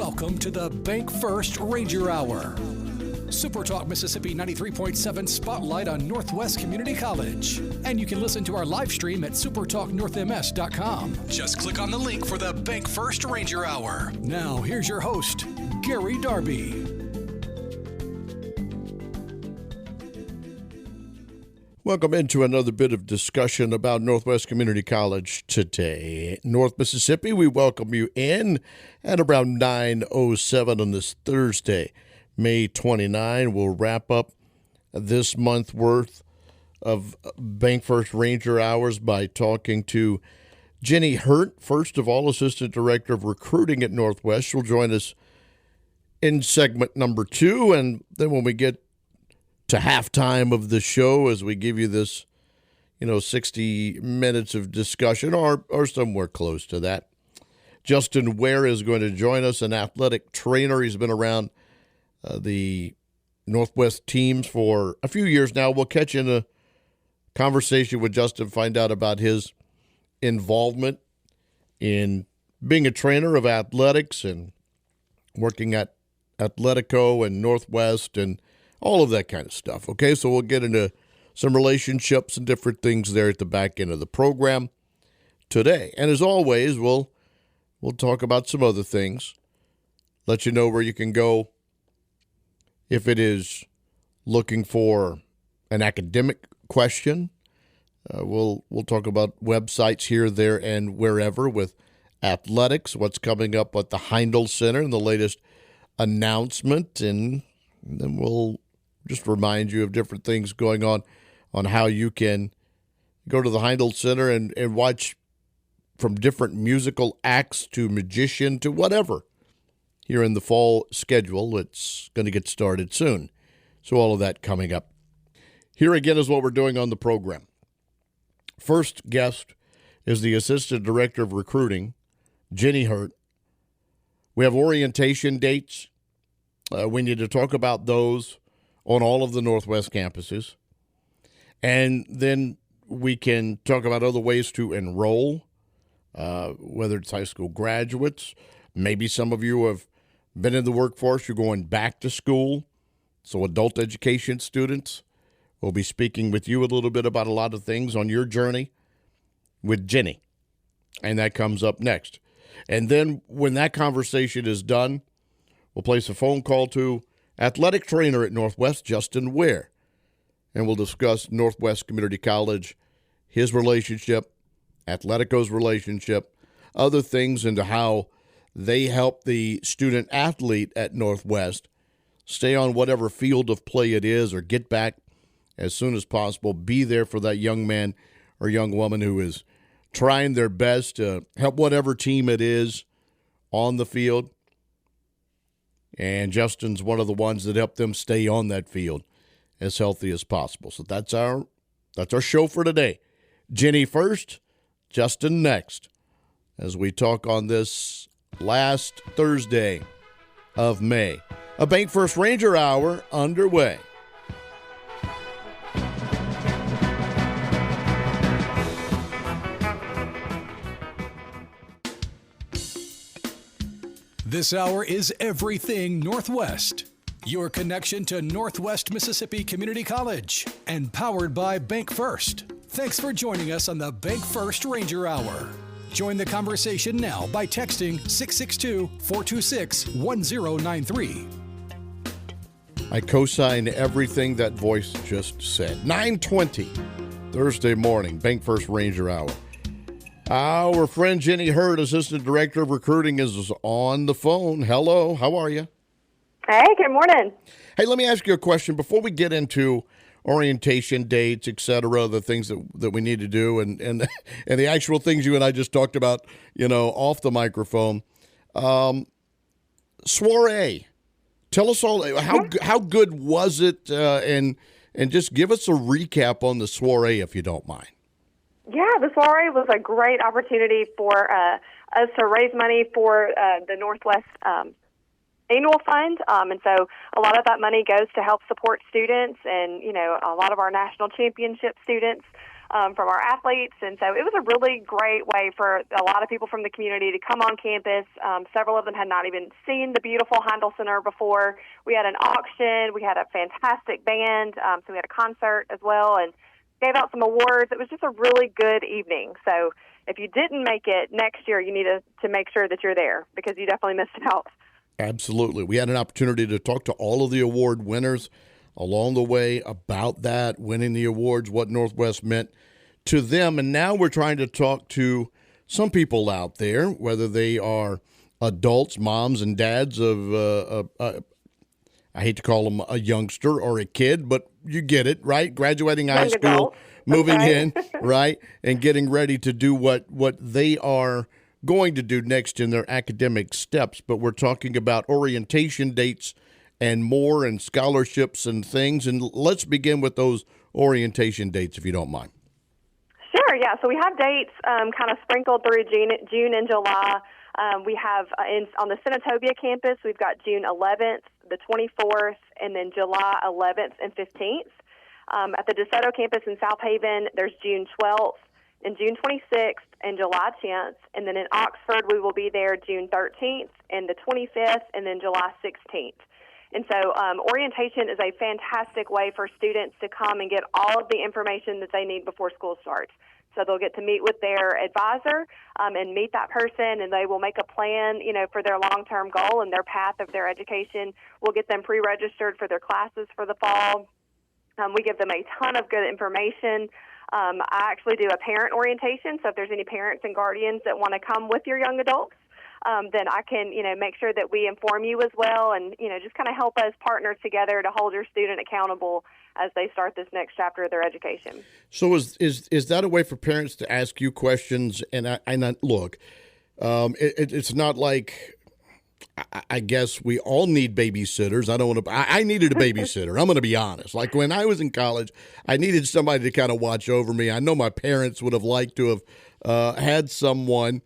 Welcome to the Bank First Ranger Hour. Super Talk Mississippi 93.7 Spotlight on Northwest Community College. And you can listen to our live stream at supertalknorthms.com. Just click on the link for the Bank First Ranger Hour. Now, here's your host, Gary Darby. Welcome into another bit of discussion about Northwest Community College today. North Mississippi, we welcome you in at around 9:07 on this Thursday, May 29. We'll wrap up this month worth of Bank First Ranger Hours by talking to Jenny Hurt, first of all, Assistant Director of Recruiting at Northwest. She'll join us in segment number 2, and then when we get to halftime of the show, as we give you this, 60 minutes of discussion or somewhere close to that, Justin Ware is going to join us, an athletic trainer. He's been around the Northwest teams for a few years now. We'll catch in a conversation with Justin, find out about his involvement in being a trainer of athletics and working at Athletico and Northwest and all of that kind of stuff. Okay, so we'll get into some relationships and different things there at the back end of the program today. And as always, we'll talk about some other things. Let you know where you can go if it is looking for an academic question. We'll talk about websites here, there, and wherever with athletics, what's coming up at the Heindel Center and the latest announcement, and then we'll just remind you of different things going on how you can go to the Heindel Center and watch from different musical acts to magician to whatever here in the fall schedule. It's going to get started soon. So all of that coming up. Here again is what we're doing on the program. First guest is the Assistant Director of Recruiting, Jenny Hurt. We have orientation dates. We need to talk about those on all of the Northwest campuses. And then we can talk about other ways to enroll, whether it's high school graduates. Maybe some of you have been in the workforce. You're going back to school. So adult education students, we'll be speaking with you a little bit about a lot of things on your journey with Jenny. And that comes up next. And then when that conversation is done, we'll place a phone call to athletic trainer at Northwest, Justin Ware, and we'll discuss Northwest Community College, his relationship, Athletico's relationship, other things into how they help the student athlete at Northwest stay on whatever field of play it is or get back as soon as possible, be there for that young man or young woman who is trying their best to help whatever team it is on the field. And Justin's one of the ones that help them stay on that field as healthy as possible. So that's our show for today. Jenny first, Justin next, as we talk on this last Thursday of May. A Bank First Ranger Hour underway. This hour is everything Northwest. Your connection to Northwest Mississippi Community College and powered by Bank First. Thanks for joining us on the Bank First Ranger Hour. Join the conversation now by texting 662-426-1093. I co-sign everything that voice just said. 9:20 Thursday morning, Bank First Ranger Hour. Our friend Jenny Hurt, Assistant Director of Recruiting, is on the phone. Hello, how are you? Hey, good morning. Hey, let me ask you a question before we get into orientation dates, et cetera, the things that we need to do, and the actual things you and I just talked about, off the microphone. Soirée, tell us all how good was it, and just give us a recap on the soirée if you don't mind. Yeah, the soirée was a great opportunity for us to raise money for the Northwest annual fund, and so a lot of that money goes to help support students and, a lot of our national championship students from our athletes. And so it was a really great way for a lot of people from the community to come on campus. Several of them had not even seen the beautiful Heindel Center before. We had an auction. We had a fantastic band. So we had a concert as well and gave out some awards. It was just a really good evening. So if you didn't make it next year, you need to make sure that you're there because you definitely missed out. Absolutely. We had an opportunity to talk to all of the award winners along the way about that, winning the awards, what Northwest meant to them. And now we're trying to talk to some people out there, whether they are adults, moms and dads of, I hate to call them a youngster or a kid, but you get it, right? Graduating high school, adults. moving Okay. in, right? And getting ready to do what they are going to do next in their academic steps. But we're talking about orientation dates and more and scholarships and things. And let's begin with those orientation dates, if you don't mind. Sure, yeah. So we have dates kind of sprinkled through June and July. We have on the Senatobia campus, we've got June 11th, the 24th, and then July 11th and 15th. At the DeSoto campus in Southaven, there's June 12th and June 26th and July 10th. And then in Oxford, we will be there June 13th and the 25th and then July 16th. And so orientation is a fantastic way for students to come and get all of the information that they need before school starts. So they'll get to meet with their advisor and meet that person, and they will make a plan, for their long-term goal and their path of their education. We'll get them pre-registered for their classes for the fall. We give them a ton of good information. I actually do a parent orientation, so if there's any parents and guardians that want to come with your young adults, then I can, make sure that we inform you as well and, just kind of help us partner together to hold your student accountable as they start this next chapter of their education. So is that a way for parents to ask you questions? And I look, it's not like, I guess we all need babysitters. I needed a babysitter. I'm going to be honest. Like when I was in college, I needed somebody to kind of watch over me. I know my parents would have liked to have had someone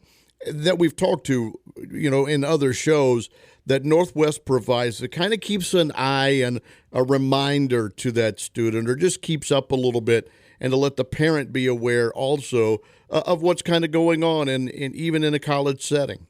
that we've talked to, in other shows that Northwest provides that kind of keeps an eye and a reminder to that student or just keeps up a little bit and to let the parent be aware also of what's kind of going on and even in a college setting.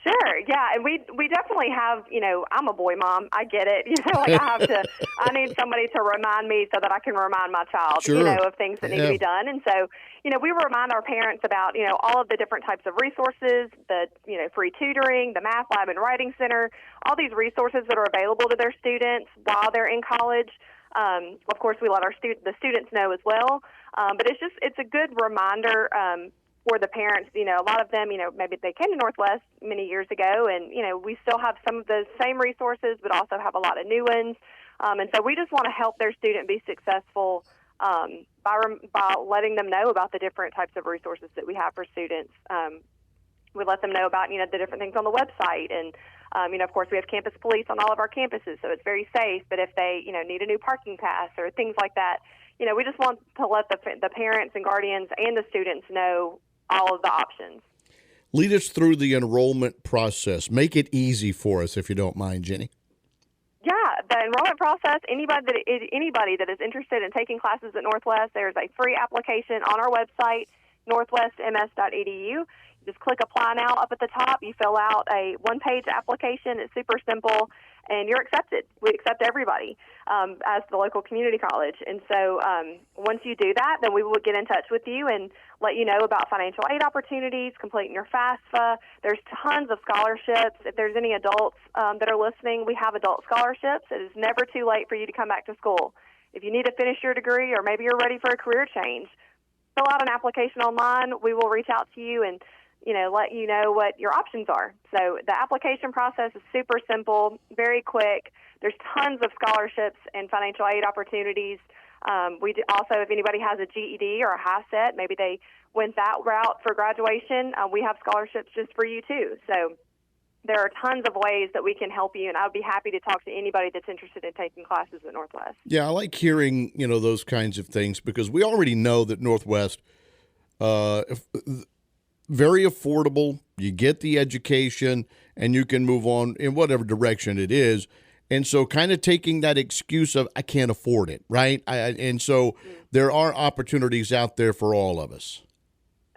Sure, yeah, and we definitely have, I'm a boy mom, I get it, I need somebody to remind me so that I can remind my child, Sure. Of things that need to be done, and so, we remind our parents about, all of the different types of resources, the, free tutoring, the math lab and writing center, all these resources that are available to their students while they're in college. Of course, we let the students know as well, but it's a good reminder, for the parents, a lot of them, maybe they came to Northwest many years ago, and, we still have some of the same resources, but also have a lot of new ones. And so we just want to help their student be successful by letting them know about the different types of resources that we have for students. We let them know about, the different things on the website. And, of course, we have campus police on all of our campuses, so it's very safe. But if they, need a new parking pass or things like that, we just want to let the parents and guardians and the students know all of the options. Lead us through the enrollment process. Make it easy for us, if you don't mind, Jenny. Yeah, the enrollment process, anybody that is interested in taking classes at Northwest, there's a free application on our website, northwestms.edu. You just click Apply Now up at the top. You fill out a one-page application. It's super simple, and you're accepted. We accept everybody as the local community college. And so once you do that, then we will get in touch with you and let you know about financial aid opportunities, completing your FAFSA. There's tons of scholarships. If there's any adults that are listening, we have adult scholarships. It is never too late for you to come back to school. If you need to finish your degree or maybe you're ready for a career change, fill out an application online. We will reach out to you and let you know what your options are. So the application process is super simple, very quick. There's tons of scholarships and financial aid opportunities. Also, if anybody has a GED or a high set, maybe they went that route for graduation, we have scholarships just for you too. So there are tons of ways that we can help you, and I would be happy to talk to anybody that's interested in taking classes at Northwest. Yeah, I like hearing, those kinds of things because we already know that Northwest, very affordable. You get the education and you can move on in whatever direction it is. And so kind of taking that excuse of I can't afford it, right? And so there are opportunities out there for all of us.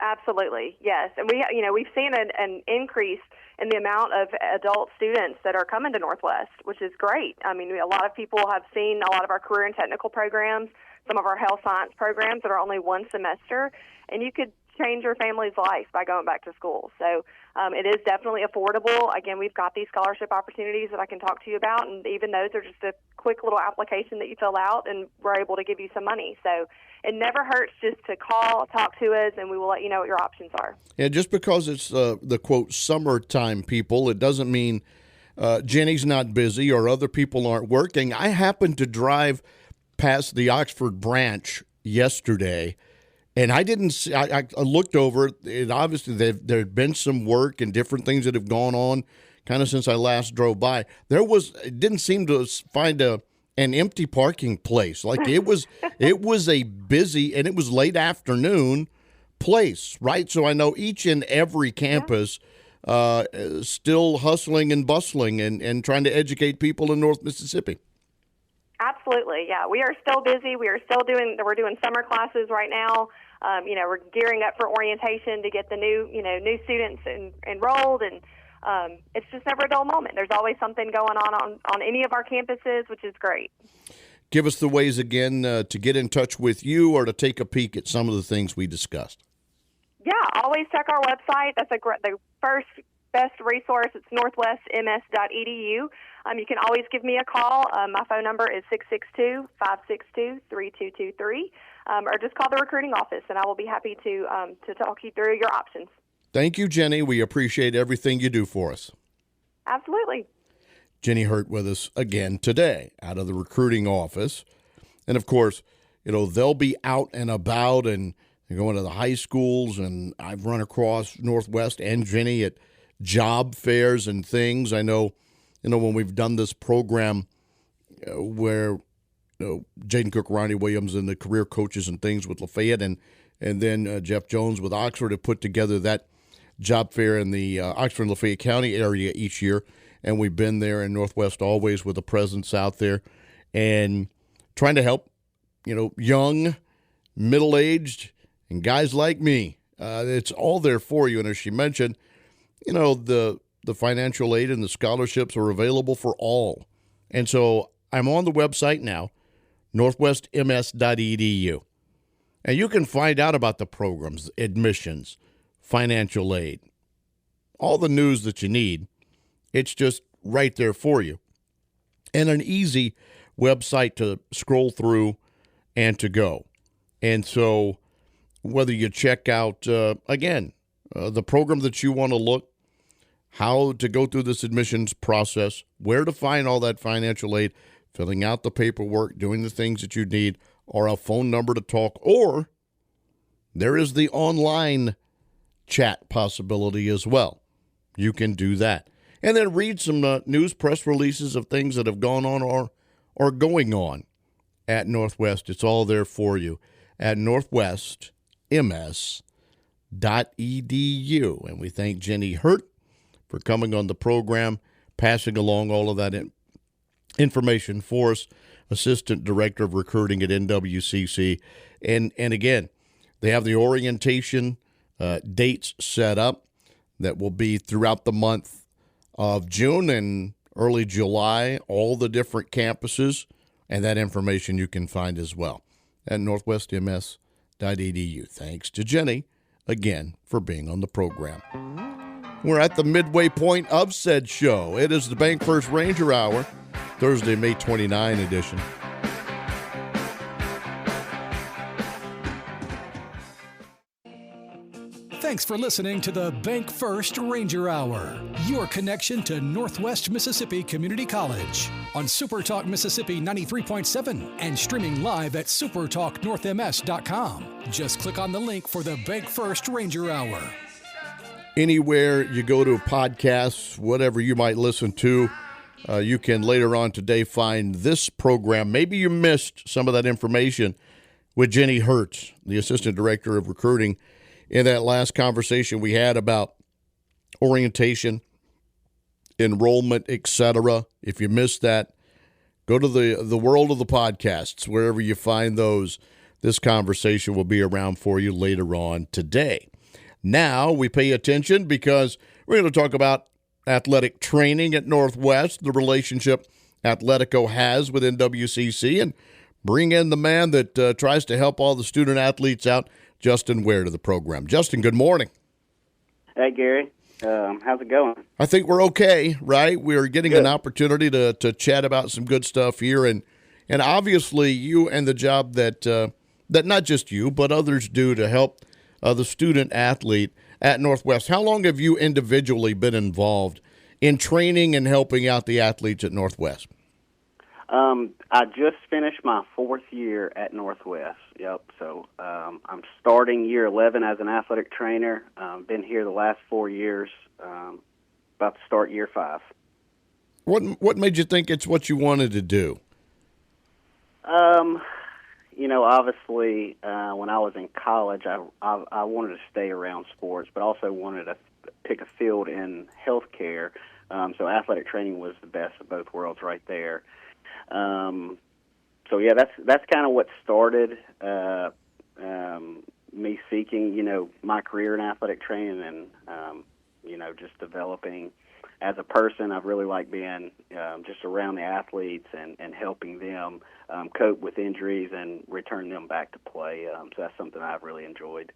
Absolutely, yes. And we've seen an increase in the amount of adult students that are coming to Northwest, which is great. I mean, a lot of people have seen a lot of our career and technical programs, some of our health science programs that are only one semester, and you could change your family's life by going back to school. So it is definitely affordable. Again, we've got these scholarship opportunities that I can talk to you about, and even those are just a quick little application that you fill out, and we're able to give you some money. So it never hurts just to call, talk to us, and we will let you know what your options are. Yeah, just because it's the, quote, summertime, people, it doesn't mean Jenny's not busy or other people aren't working. I happened to drive past the Oxford branch yesterday, and I didn't see, I looked over it. Obviously, there had been some work and different things that have gone on kind of since I last drove by. It didn't seem to find an empty parking place. Like it was a busy, and it was late afternoon place, right? So I know each and every campus still hustling and bustling and trying to educate people in North Mississippi. Absolutely, yeah. We are still busy. We're doing summer classes right now. We're gearing up for orientation to get the new students enrolled, and it's just never a dull moment. There's always something going on any of our campuses, which is great. Give us the ways again to get in touch with you or to take a peek at some of the things we discussed. Yeah, always check our website. That's the first best resource. It's northwestms.edu. You can always give me a call. My phone number is 662-562-3223, or just call the recruiting office, and I will be happy to talk you through your options. Thank you, Jenny. We appreciate everything you do for us. Absolutely. Jenny Hurt with us again today out of the recruiting office. And, of course, they'll be out and about and going to the high schools, and I've run across Northwest and Jenny at job fairs and things. I know, when we've done this program where Jaden Cook, Ronnie Williams, and the career coaches and things with Lafayette, and then Jeff Jones with Oxford have put together that job fair in the Oxford and Lafayette County area each year, and we've been there in Northwest always with a presence out there and trying to help, young, middle-aged, and guys like me. It's all there for you. And as she mentioned, the financial aid and the scholarships are available for all. And so I'm on the website now, northwestms.edu. And you can find out about the programs, admissions, financial aid, all the news that you need. It's just right there for you. And an easy website to scroll through and to go. And so whether you check out, the program that you want to look, how to go through this admissions process, where to find all that financial aid, filling out the paperwork, doing the things that you need, or a phone number to talk, or there is the online chat possibility as well. You can do that. And then read some news press releases of things that have gone on or going on at Northwest. It's all there for you at northwestms.edu. And we thank Jenny Hurt for coming on the program, passing along all of that information for us, Assistant Director of Recruiting at NWCC. And again, they have the orientation dates set up that will be throughout the month of June and early July, all the different campuses, and that information you can find as well at northwestms.edu. Thanks to Jenny again for being on the program. We're at the midway point of said show. It is the Bank First Ranger Hour, Thursday, May 29 edition. Thanks for listening to the Bank First Ranger Hour, your connection to Northwest Mississippi Community College on Super Talk Mississippi 93.7 and streaming live at supertalknorthms.com. Just click on the link for the Bank First Ranger Hour. Anywhere you go to podcasts, whatever you might listen to, you can later on today find this program. Maybe you missed some of that information with Jenny Hurt, the Assistant Director of Recruiting, in that last conversation we had about orientation, enrollment, etc. If you missed that, go to the world of the podcasts, wherever you find those. This conversation will be around for you later on today. Now we pay attention because we're going to talk about athletic training at Northwest, the relationship Athletico has with NWCC, and bring in the man that tries to help all the student athletes out, Justin Ware, to the program. Justin, good morning. Hey, Gary. How's it going? I think we're okay, right? We're getting an opportunity to chat about some good stuff here, and obviously you and the job that not just you but others do to help the student athlete at Northwest. How long have you individually been involved in training and helping out the athletes at Northwest? I just finished my 4th year at Northwest. Yep. So I'm starting year 11 as an athletic trainer. Been here the last 4 years. About to start year 5. What made you think it's what you wanted to do? Obviously, when I was in college, I wanted to stay around sports, but also wanted to pick a field in healthcare. So athletic training was the best of both worlds right there. That's kind of what started me seeking, my career in athletic training and, just developing as a person. I've really liked being just around the athletes and helping them cope with injuries and return them back to play. So that's something I've really enjoyed.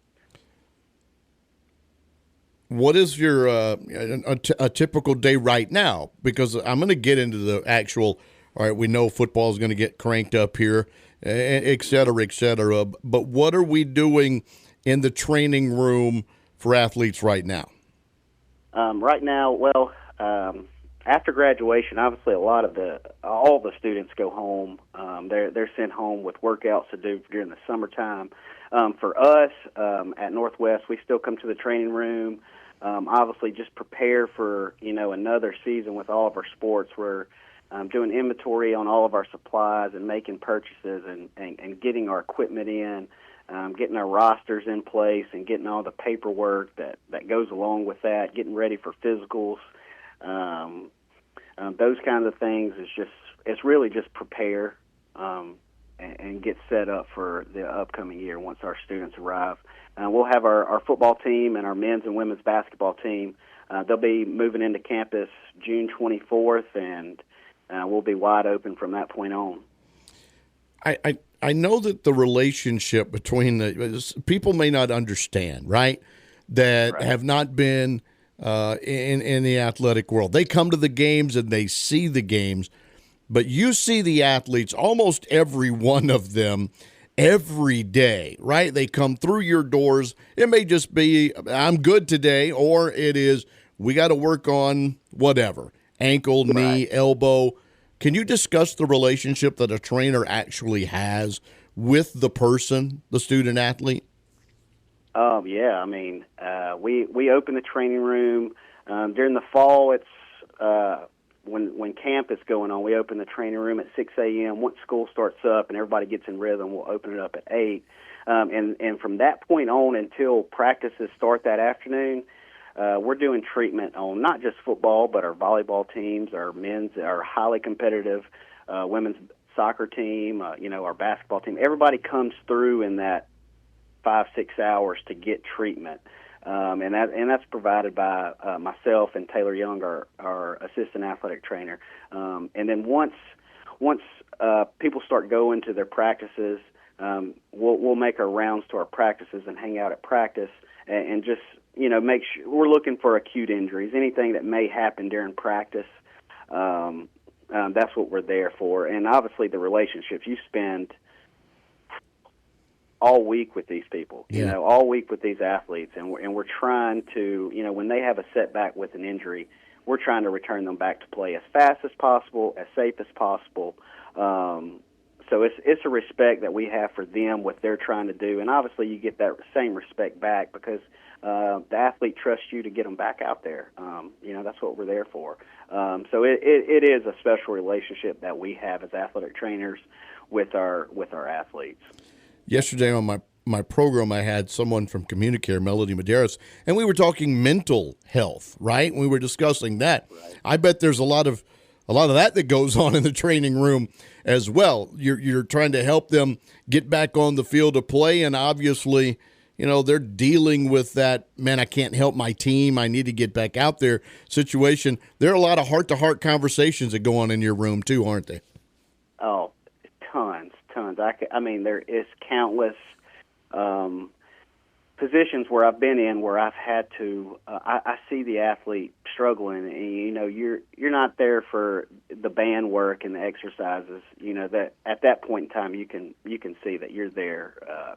What is your a typical day right now? Because I'm going to get into the actual. All right, we know football is going to get cranked up here, et cetera, et cetera. But what are we doing in the training room for athletes right now? Right now, after graduation, obviously all the students go home. They're sent home with workouts to do during the summertime. For us at Northwest, we still come to the training room. Obviously, just prepare for another season with all of our sports. We're doing inventory on all of our supplies and making purchases and getting our equipment in, getting our rosters in place and getting all the paperwork that goes along with that, getting ready for physicals. Those kinds of things it's really just prepare and get set up for the upcoming year once our students arrive. We'll have our football team and our men's and women's basketball team. They'll be moving into campus June 24th, and we'll be wide open from that point on. I know that the relationship between the people may not understand, right? That have not been in the athletic world. They come to the games and they see the games, but you see the athletes, almost every one of them, every day, right? They come through your doors. It may just be, I'm good today, or it is, we got to work on whatever, ankle, knee, elbow. Can you discuss the relationship that a trainer actually has with the person, the student athlete? Yeah. I mean, we open the training room during the fall. It's when camp is going on. We open the training room at 6 a.m. Once school starts up and everybody gets in rhythm, we'll open it up at 8. And from that point on until practices start that afternoon, we're doing treatment on not just football, but our volleyball teams, our highly competitive women's soccer team, our basketball team. Everybody comes through in that 5-6 hours to get treatment, and that's provided by myself and Taylor Young, our assistant athletic trainer. And then once people start going to their practices, we'll make our rounds to our practices and hang out at practice and just make sure we're looking for acute injuries, anything that may happen during practice. That's what we're there for. And obviously the relationships, you spend all week with these people, all week with these athletes. And we're trying to, when they have a setback with an injury, we're trying to return them back to play as fast as possible, as safe as possible. So it's a respect that we have for them, what they're trying to do. And obviously you get that same respect back because the athlete trusts you to get them back out there. That's what we're there for. So it is a special relationship that we have as athletic trainers with our athletes. Yesterday on my program, I had someone from Communicare, Melody Medeiros, and we were talking mental health, right? We were discussing that. Right. I bet there's a lot of a lot of that goes on in the training room as well. You're trying to help them get back on the field to play, and obviously, they're dealing with that, man, I can't help my team, I need to get back out there situation. There are a lot of heart-to-heart conversations that go on in your room too, aren't they? Oh, tons. I mean, there is countless positions where I've been in where I've had to. I see the athlete struggling, and you're not there for the band work and the exercises. That at that point in time, you can see that you're there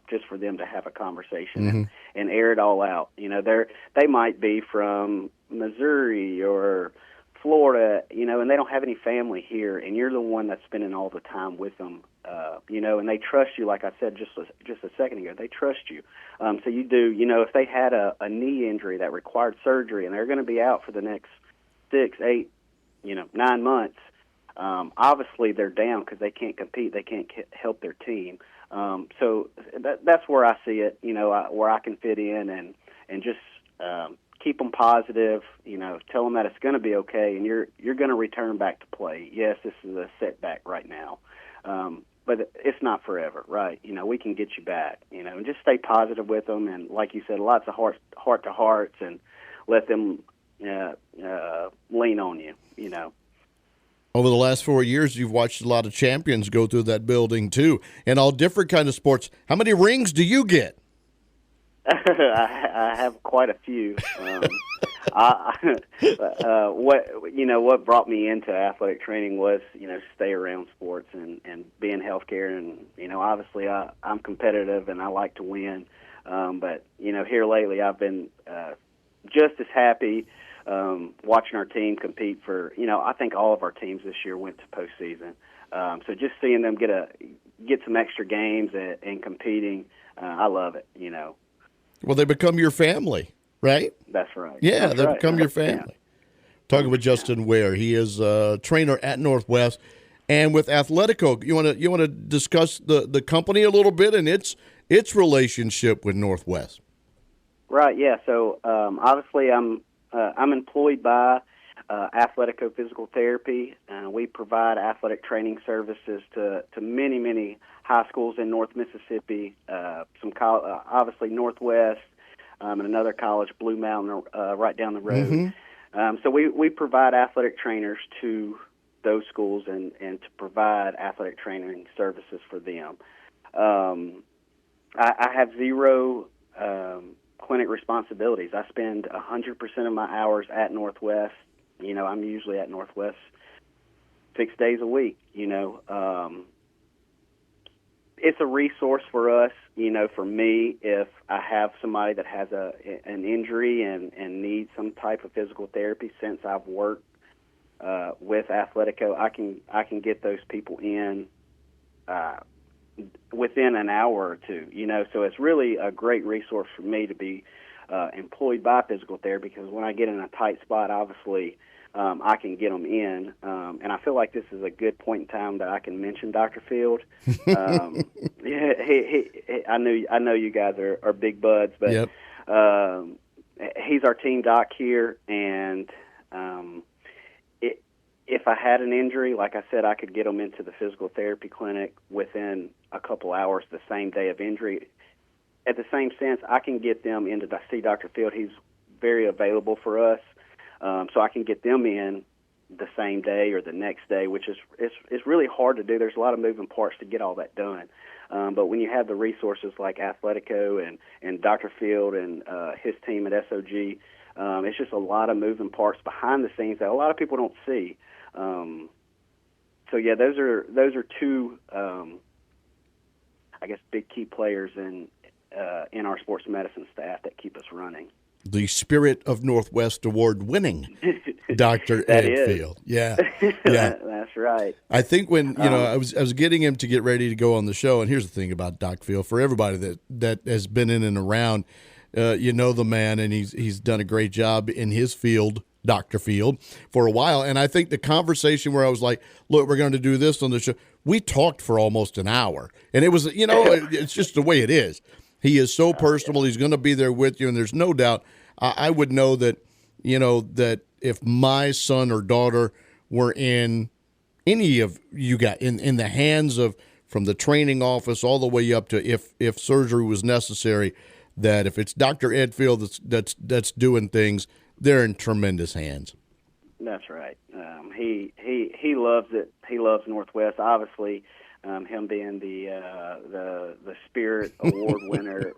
just for them to have a conversation and air it all out. They might be from Missouri or Florida, and they don't have any family here, and you're the one that's spending all the time with them, and they trust you. Like I said just a second ago, they trust you. So you do, if they had a knee injury that required surgery and they're going to be out for the next 6, 8, 9 months, obviously they're down because they can't compete, they can't help their team. So that's where I see it, where I can fit in and just keep them positive, tell them that it's going to be okay, and you're going to return back to play. Yes, this is a setback right now, but it's not forever, right? We can get you back, and just stay positive with them, and like you said, lots of heart-to-hearts, and let them lean on you, Over the last 4 years, you've watched a lot of champions go through that building, too, and all different kind of sports. How many rings do you get? I have quite a few. What brought me into athletic training was stay around sports and be in healthcare, and obviously I'm competitive and I like to win, but here lately I've been just as happy watching our team compete for I think all of our teams this year went to postseason, so just seeing them get some extra games and competing, I love it. Well, they become your family, right? That's right. Yeah, That's they right. become your family. Yeah. Talking with Justin Ware, he is a trainer at Northwest, and with Athletico. You want to discuss the company a little bit and its relationship with Northwest? Right. Yeah. So obviously, I'm employed by Athletico Physical Therapy. We provide athletic training services to many high schools in North Mississippi, obviously Northwest, and another college, Blue Mountain, right down the road. So we provide athletic trainers to those schools and to provide athletic training services for them. I have zero clinic responsibilities. I spend 100% of my hours at Northwest. I'm usually at Northwest 6 days a week. It's a resource for us, for me, if I have somebody that has an injury and needs some type of physical therapy. Since I've worked with Athletico, I can get those people in within an hour or two, so it's really a great resource for me to be employed by physical therapy, because when I get in a tight spot, obviously I can get them in, and I feel like this is a good point in time that I can mention Dr. Field. Yeah, I know you guys are big buds, but yep. He's our team doc here, and if I had an injury, like I said, I could get them into the physical therapy clinic within a couple hours the same day of injury. At the same sense, I can get them into to see Dr. Field. He's very available for us. So I can get them in the same day or the next day, which is it's really hard to do. There's a lot of moving parts to get all that done. But when you have the resources like Athletico and Dr. Field and his team at SOG, it's just a lot of moving parts behind the scenes that a lot of people don't see. So yeah, those are two, I guess, big key players in our sports medicine staff that keep us running. The Spirit of Northwest award-winning Dr. Ed Field. Yeah, yeah, that's right. I think when I was getting him to get ready to go on the show, and here's the thing about Doc Field for everybody that has been in and around, the man, and he's done a great job in his field, Dr. Field, for a while. And I think the conversation where I was like, "Look, we're going to do this on the show," we talked for almost an hour, and it was it's just the way it is. He is so personable. He's going to be there with you, and there's no doubt. I would know that, that if my son or daughter were in any of you got in the hands of, from the training office all the way up to if surgery was necessary, that if it's Dr. Edfield that's doing things, they're in tremendous hands. That's right. He loves it. He loves Northwest. Obviously, him being the Spirit Award winner,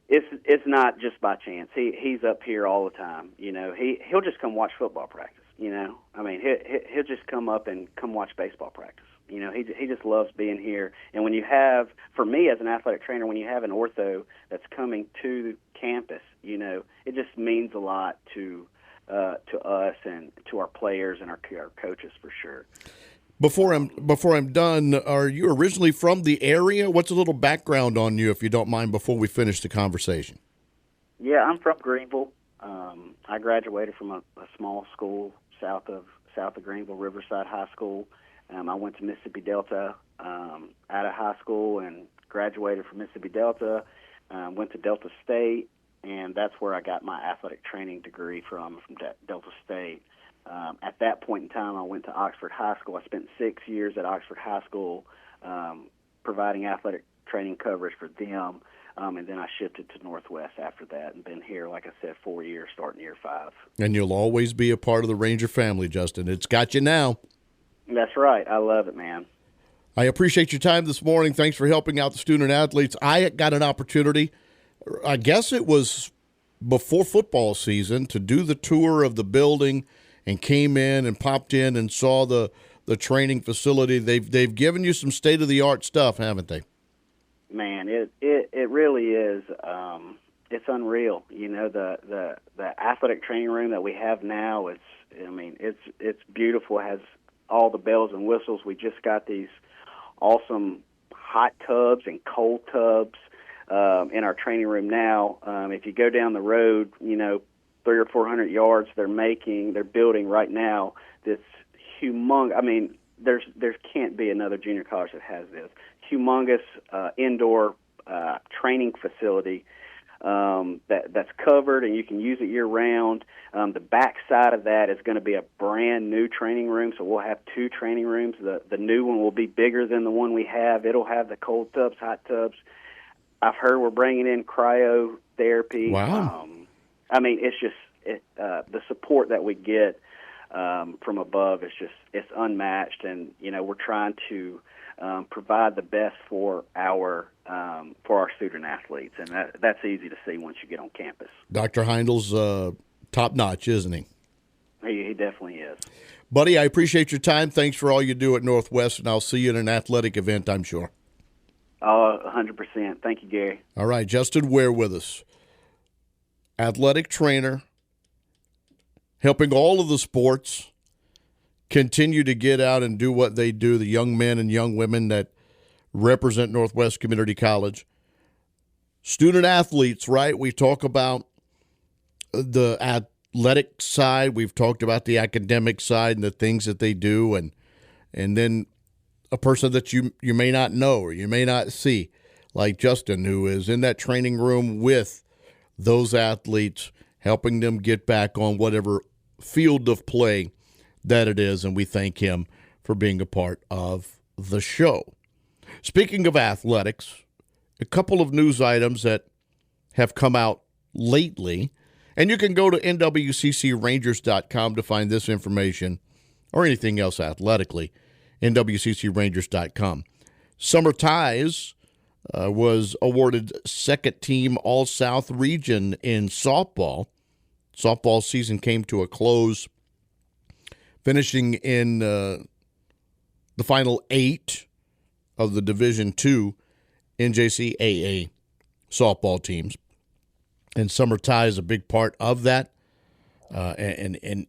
it's not just by chance. He's up here all the time. He'll just come watch football practice. He'll just come up and come watch baseball practice. He just loves being here. And when you have, for me as an athletic trainer, when you have an ortho that's coming to campus, it just means a lot to us and to our players and our coaches for sure. Before I'm done, are you originally from the area? What's a little background on you, if you don't mind, before we finish the conversation? Yeah, I'm from Greenville. I graduated from a small school south of Greenville, Riverside High School. I went to Mississippi Delta out of high school and graduated from Mississippi Delta. Went to Delta State, and that's where I got my athletic training degree from Delta State. At that point in time, I went to Oxford High School. I spent 6 years at Oxford High School providing athletic training coverage for them, and then I shifted to Northwest after that and been here, like I said, 4 years, starting year 5. And you'll always be a part of the Ranger family, Justin. It's got you now. That's right. I love it, man. I appreciate your time this morning. Thanks for helping out the student athletes. I got an opportunity, I guess it was before football season, to do the tour of the building, and came in and popped in and saw the training facility. They've given you some state-of-the-art stuff, haven't they? Man, it really is. It's unreal. The athletic training room that we have now, it's beautiful. It has all the bells and whistles. We just got these awesome hot tubs and cold tubs in our training room now. If you go down the road, 300 or 400 yards, they're building right now this humongous. There can't be another junior college that has this humongous indoor training facility that's covered, and you can use it year round. The back side of that is going to be a brand new training room, so we'll have 2 training rooms. The new one will be bigger than the one we have. It'll have the cold tubs, hot tubs. I've heard we're bringing in cryotherapy. Wow. It's just the support that we get from above is it's unmatched, and we're trying to provide the best for our student athletes, and that's easy to see once you get on campus. Dr. Heindel's top notch, isn't he? He definitely is. Buddy, I appreciate your time. Thanks for all you do at Northwest, and I'll see you at an athletic event, I'm sure. 100%. Thank you, Gary. All right, Justin Ware with us. Athletic trainer, helping all of the sports continue to get out and do what they do, the young men and young women that represent Northwest Community College. Student athletes, right? We talk about the athletic side. We've talked about the academic side and the things that they do, and then a person that you may not know or you may not see, like Justin, who is in that training room with those athletes, helping them get back on whatever field of play that it is, and we thank him for being a part of the show. Speaking of athletics, a couple of news items that have come out lately, and you can go to NWCCRangers.com to find this information or anything else athletically, NWCCRangers.com. Summer Ties was awarded second team All-South region in softball. Softball season came to a close, finishing in the final 8 of the Division II NJCAA softball teams. And Summer Ty is a big part of that. And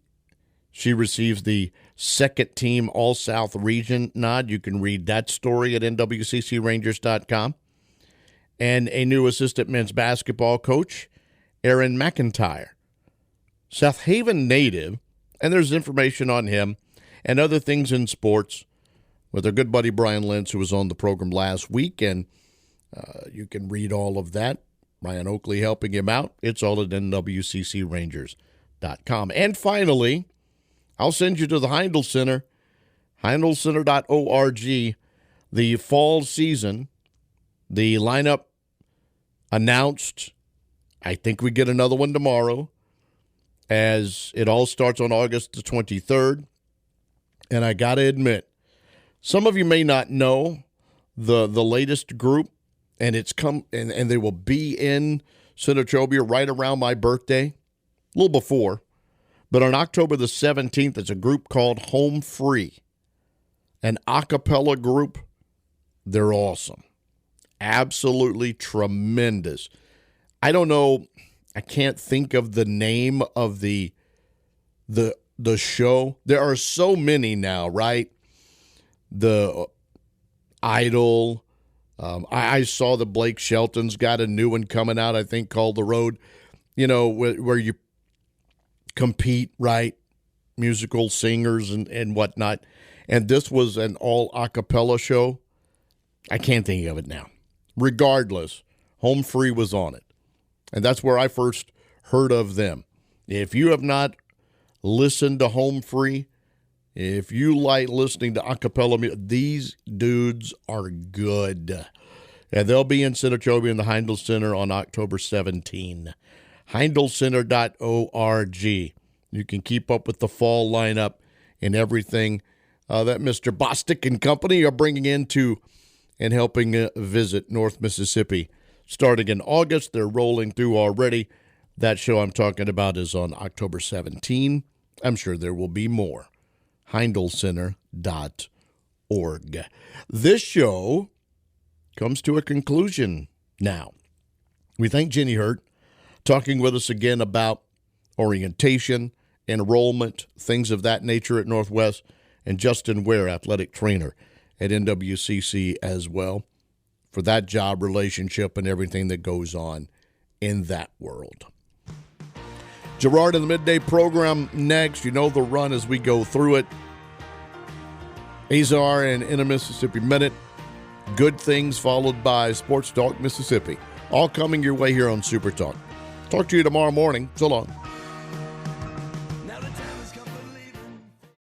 she receives the second team All-South region nod. You can read that story at NWCCRangers.com. And a new assistant men's basketball coach, Aaron McIntyre. Southaven native, and there's information on him and other things in sports with our good buddy Brian Lentz, who was on the program last week, and you can read all of that. Ryan Oakley helping him out. It's all at NWCCRangers.com. heindlcenter.com. And finally, I'll send you to the Heindl Center, heindlcenter.org. The fall season, the lineup announced. I think we get another one tomorrow, as it all starts on August the 23rd. And I got to admit, some of you may not know the latest group, and it's come and they will be in Senatobia right around my birthday, a little before. But on October the 17th, it's a group called Home Free, an a cappella group. They're awesome. Absolutely tremendous. I don't know. I can't think of the name of the show. There are so many now, right? The Idol. I saw that Blake Shelton's got a new one coming out, I think, called The Road. You know, where you compete, right? Musical singers and whatnot. And this was an all a cappella show. I can't think of it now. Regardless, Home Free was on it. And that's where I first heard of them. If you have not listened to Home Free, if you like listening to a cappella music, these dudes are good. And they'll be in Senatobia in the Heindl Center on October 17. heindlcenter.org. You can keep up with the fall lineup and everything that Mr. Bostic and company are bringing into and helping visit North Mississippi. Starting in August, they're rolling through already. That show I'm talking about is on October 17. I'm sure there will be more. heindlcenter.org. This show comes to a conclusion now. We thank Jenny Hurt talking with us again about orientation, enrollment, things of that nature at Northwest, and Justin Ware, athletic trainer at NWCC as well, for that job relationship and everything that goes on in that world. Gerard in the midday program next. You know the run as we go through it. Azar and In a Mississippi Minute. Good things followed by Sports Talk Mississippi. All coming your way here on Super Talk. Talk to you tomorrow morning. So long.